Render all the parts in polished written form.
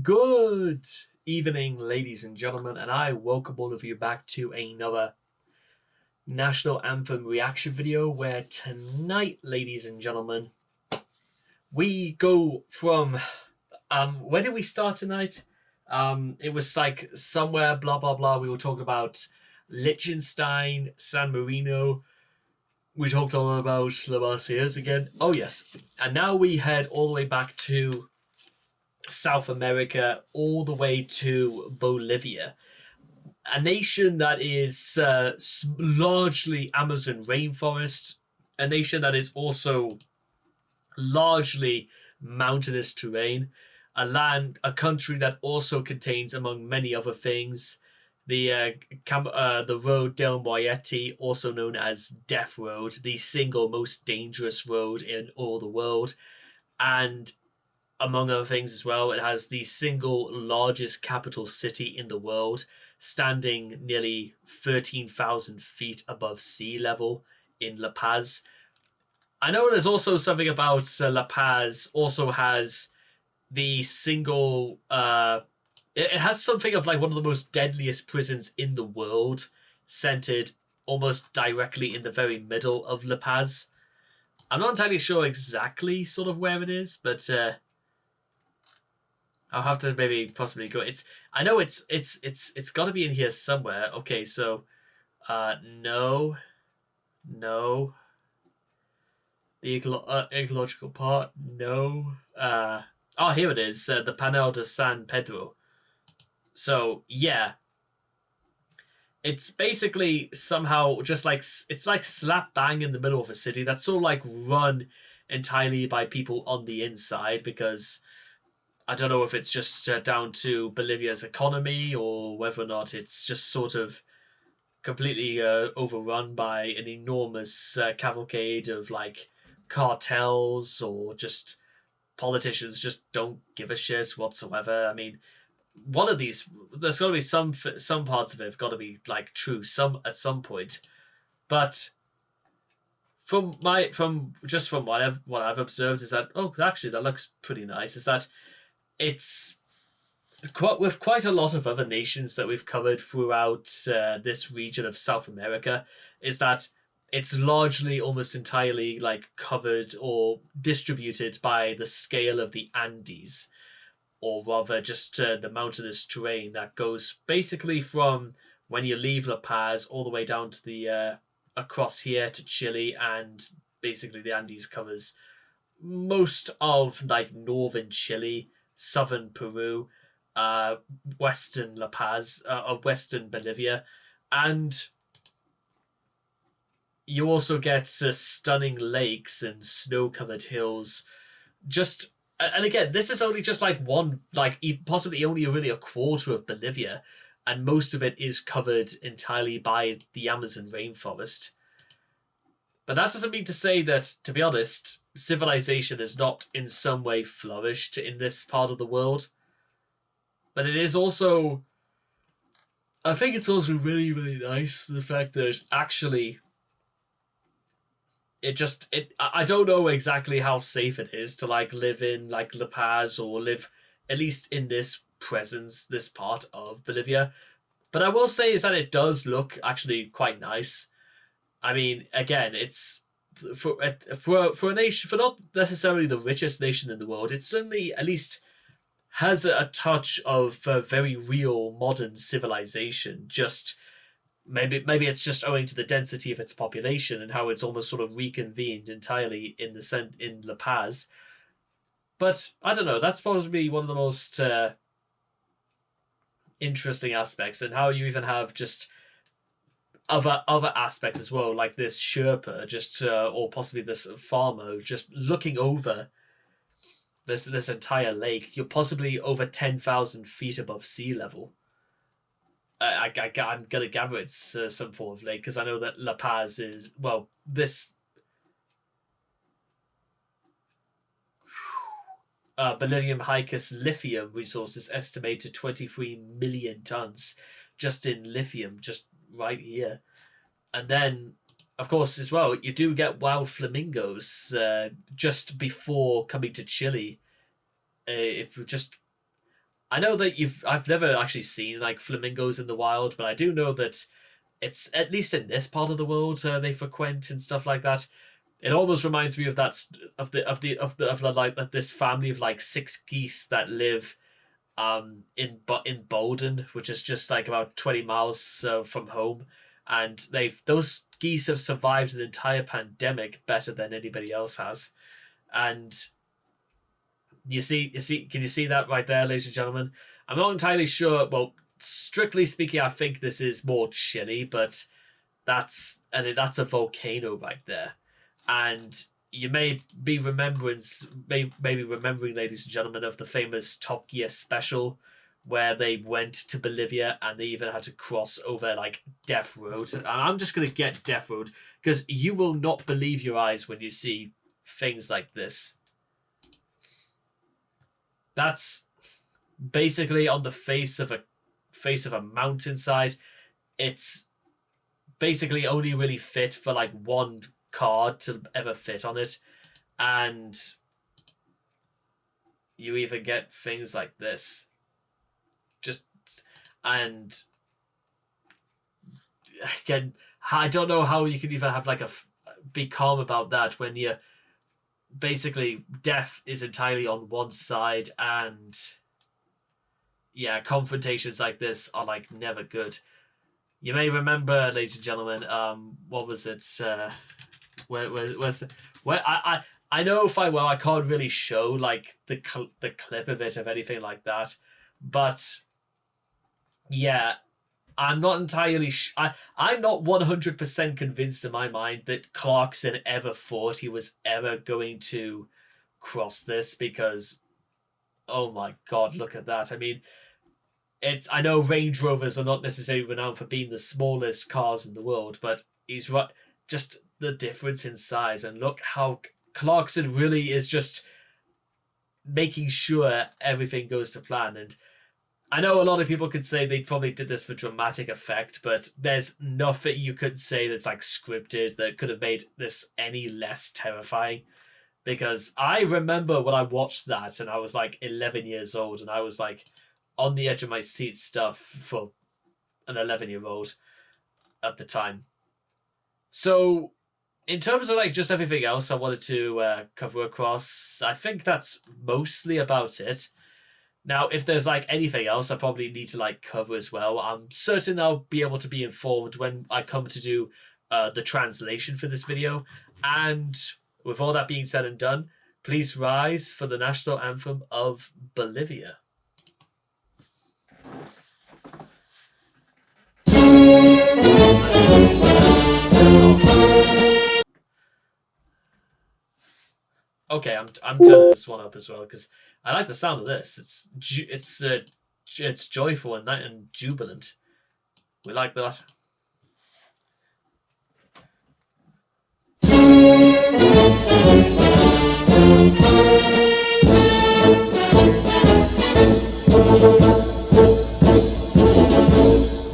Good evening, ladies and gentlemen, and I welcome all of you back to another national anthem reaction video where tonight, ladies and gentlemen, we go from where did we start tonight? It was like somewhere blah blah blah. We were talking about Liechtenstein, San Marino. We talked all about La Marseillaise again. Oh yes, and now we head all the way back to South America, all the way to Bolivia, a nation that is largely Amazon rainforest, a nation that is also largely mountainous terrain, a country that also contains, among many other things, the road del Muerte, also known as Death Road, the single most dangerous road in all the world, and among other things as well, it has the single largest capital city in the world, standing nearly 13,000 feet above sea level in La Paz. I know there's also something about La Paz also has the single... it has something of like one of the most deadliest prisons in the world, centered almost directly in the very middle of La Paz. I'm not entirely sure exactly sort of where it is, but... I'll have to maybe possibly go. I know it's got to be in here somewhere. Okay, so no. The ecological part, no. Here it is. The Panel de San Pedro. So yeah, it's basically somehow just like it's like slap bang in the middle of a city that's sort of like run entirely by people on the inside, because I don't know if it's just down to Bolivia's economy or whether or not it's just sort of completely overrun by an enormous cavalcade of like cartels, or just politicians just don't give a shit whatsoever. I mean, one of these, there's got to be some parts of it have got to be like true at some point, but from what I've observed is that actually that looks pretty nice. Is that it's with quite a lot of other nations that we've covered throughout this region of South America, is that it's largely almost entirely like covered or distributed by the scale of the Andes, or rather just the mountainous terrain that goes basically from when you leave La Paz all the way down to the across here to Chile, and basically the Andes covers most of like northern Chile, southern Peru, western La Paz, western Bolivia, and you also get stunning lakes and snow-covered hills. And again, this is only just like one, like possibly only really a quarter of Bolivia, and most of it is covered entirely by the Amazon rainforest. But that doesn't mean to say that, to be honest, civilization has not in some way flourished in this part of the world. But it is also... I think it's also really, really nice, the fact that it's actually... I don't know exactly how safe it is to like live in like La Paz, or live at least in this part of Bolivia. But I will say is that it does look actually quite nice. I mean, again, it's for a nation, for not necessarily the richest nation in the world, it certainly at least has a touch of very real modern civilization. Just maybe it's just owing to the density of its population and how it's almost sort of reconvened entirely in La Paz. But I don't know. That's probably one of the most interesting aspects, and how you even have just other aspects as well, like this Sherpa, or possibly this farmer, just looking over this entire lake. You're possibly over 10,000 feet above sea level. I'm gonna gather it's some form of lake, because I know that La Paz is this. Bolivian Hicus lithium resources estimated 23 million tons just in lithium, just right here. And then, of course, as well, you do get wild flamingos just before coming to Chile. If we just I know that I've never actually seen like flamingos in the wild, but I do know that it's at least in this part of the world they frequent and stuff like that. It almost reminds me of that of like this family of like 6 geese that live in Bolden, which is just like about 20 miles from home, and those geese have survived an entire pandemic better than anybody else has. And can you see that right there, ladies and gentlemen? I'm not entirely sure. Well, strictly speaking, I think this is more chilly, but that's a volcano right there. And you may be maybe remembering, ladies and gentlemen, of the famous Top Gear special where they went to Bolivia and they even had to cross over like Death Road. And I'm just gonna get Death Road because you will not believe your eyes when you see things like this. That's basically on the face of a mountainside. It's basically only really fit for like one car to ever fit on it, and you even get things like this. And again, I don't know how you can even have like be calm about that when you basically death is entirely on one side, and yeah, confrontations like this are like never good. You may remember, ladies and gentlemen, what was it? Where I know if I can't really show like the clip of it, of anything like that, but yeah, I'm not entirely. I'm not 100% convinced in my mind that Clarkson ever thought he was ever going to cross this, because, oh my God, look at that! I mean, I know Range Rovers are not necessarily renowned for being the smallest cars in the world, but he's right. Just the difference in size, and look how Clarkson really is just making sure everything goes to plan. And I know a lot of people could say they probably did this for dramatic effect, but there's nothing you could say that's like scripted that could have made this any less terrifying. Because I remember when I watched that and I was like 11 years old, and I was like on the edge of my seat stuff for an 11-year-old at the time. So in terms of like just everything else I wanted to cover across, I think that's mostly about it. Now, if there's like anything else I probably need to like cover as well, I'm certain I'll be able to be informed when I come to do the translation for this video. And with all that being said and done, please rise for the national anthem of Bolivia. Okay, I'm turning this one up as well because I like the sound of this. It's joyful and jubilant. We like that.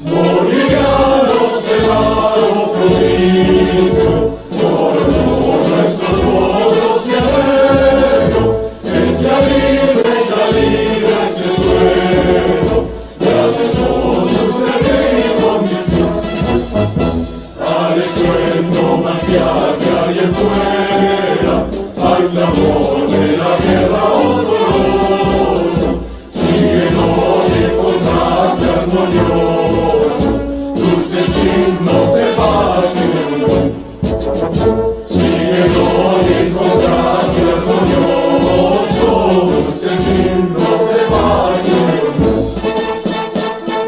Bolivianos, el Hado Propicio, por nuestros votos de arreglo, que sea libre este suelo, gracias por su servir y condición. Al estruendo marcial que hay en fuera, al clamor de la guerra horroroso, síguelo y encontraste armonioso, dulces himnos de paz y de amor. Síguelo y encontraste armonioso, dulces himnos de paz y de amor.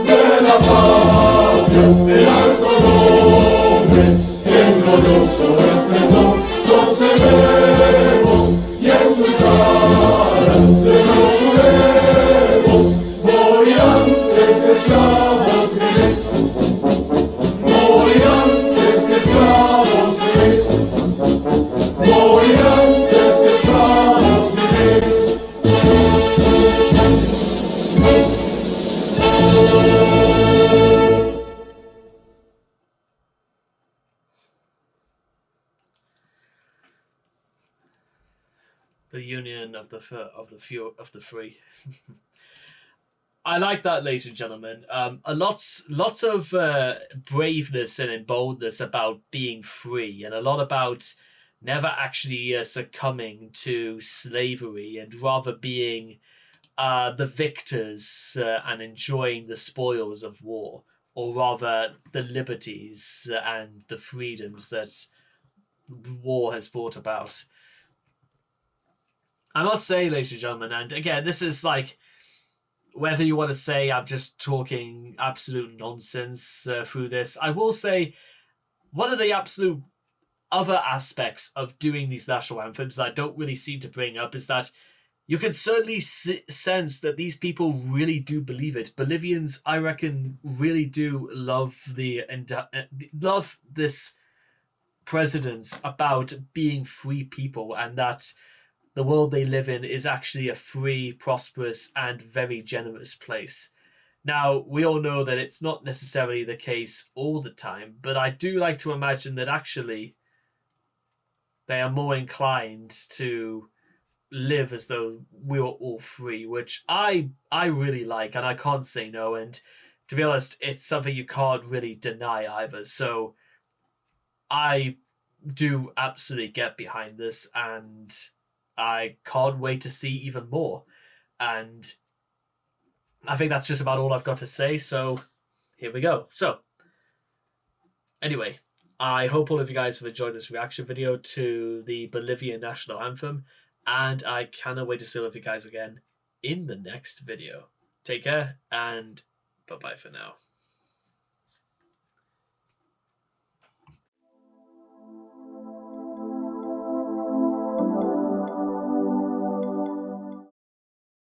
De la patria, del alto nombre, en glorioso esplendor, conservemos y en sus alas de procuremos, morir antes que esclavos vivir, morir antes que esclavos vivir, morir antes que esclavos vivir. The union of the free. I like that, ladies and gentlemen. Lots of braveness and boldness about being free, and a lot about never actually succumbing to slavery, and rather being the victors and enjoying the spoils of war, or rather the liberties and the freedoms that war has brought about. I must say, ladies and gentlemen, and again, this is like, whether you want to say I'm just talking absolute nonsense through this, I will say one of the absolute other aspects of doing these national anthems that I don't really seem to bring up is that you can certainly sense that these people really do believe it. Bolivians, I reckon, really do love love this presidents about being free people, and that the world they live in is actually a free, prosperous, and very generous place. Now, we all know that it's not necessarily the case all the time, but I do like to imagine that actually they are more inclined to live as though we were all free, which I really like, and I can't say no. And to be honest, it's something you can't really deny either. So I do absolutely get behind this, and I can't wait to see even more. And I think that's just about all I've got to say. So here we go. So anyway, I hope all of you guys have enjoyed this reaction video to the Bolivian national anthem, and I cannot wait to see all of you guys again in the next video. Take care, and bye-bye for now.